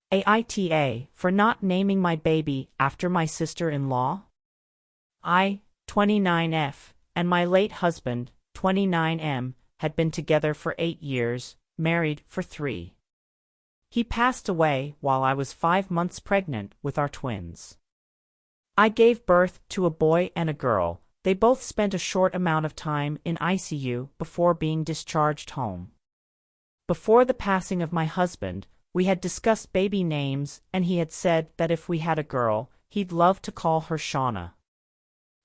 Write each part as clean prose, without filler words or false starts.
AITA, for not naming my baby after my sister-in-law? I, 29F, and my late husband, 29M, had been together for 8 years, married for 3. He passed away while I was 5 months pregnant with our twins. I gave birth to a boy and a girl. They both spent a short amount of time in ICU before being discharged home. Before the passing of my husband, we had discussed baby names, and he had said that if we had a girl, he'd love to call her Shauna.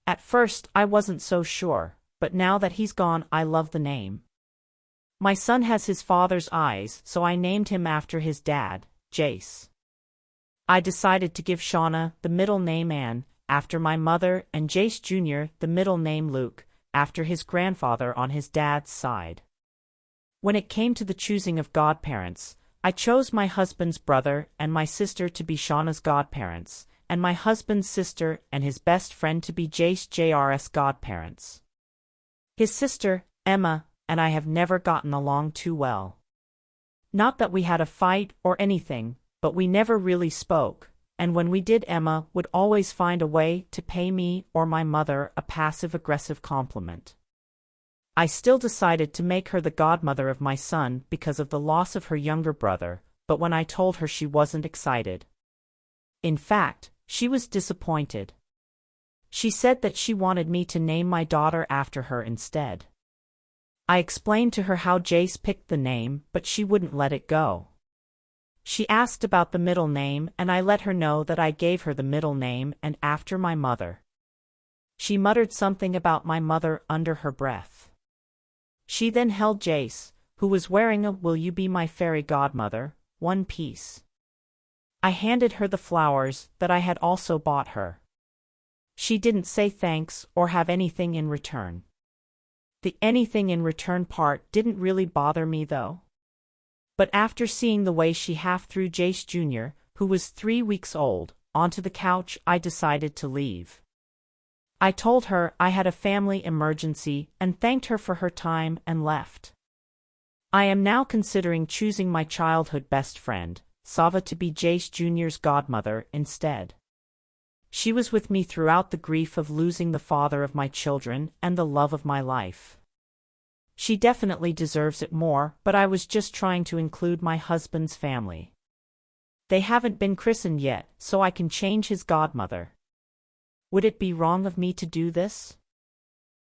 At first, I wasn't so sure, but now that he's gone, I love the name. My son has his father's eyes, so I named him after his dad, Jace. I decided to give Shauna the middle name Ann, after my mother, and Jace Jr. the middle name Luke, after his grandfather on his dad's side. When it came to the choosing of godparents, I chose my husband's brother and my sister to be Shauna's godparents, and my husband's sister and his best friend to be Jace Jr's godparents. His sister, Emma, and I have never gotten along too well. Not that we had a fight or anything, but we never really spoke, and when we did, Emma would always find a way to pay me or my mother a passive-aggressive compliment. I still decided to make her the godmother of my son because of the loss of her younger brother, but when I told her, she wasn't excited. In fact, she was disappointed. She said that she wanted me to name my daughter after her instead. I explained to her how Jace picked the name, but she wouldn't let it go. She asked about the middle name, and I let her know that I gave her the middle name and after my mother. She muttered something about my mother under her breath. She then held Jace, who was wearing a "Will you be my fairy godmother?" one piece. I handed her the flowers that I had also bought her. She didn't say thanks or have anything in return. The anything in return part didn't really bother me though. But after seeing the way she half threw Jace Jr., who was 3 weeks old, onto the couch, I decided to leave. I told her I had a family emergency and thanked her for her time and left. I am now considering choosing my childhood best friend, Sava, to be Jace Jr.'s godmother instead. She was with me throughout the grief of losing the father of my children and the love of my life. She definitely deserves it more, but I was just trying to include my husband's family. They haven't been christened yet, so I can change his godmother. Would it be wrong of me to do this?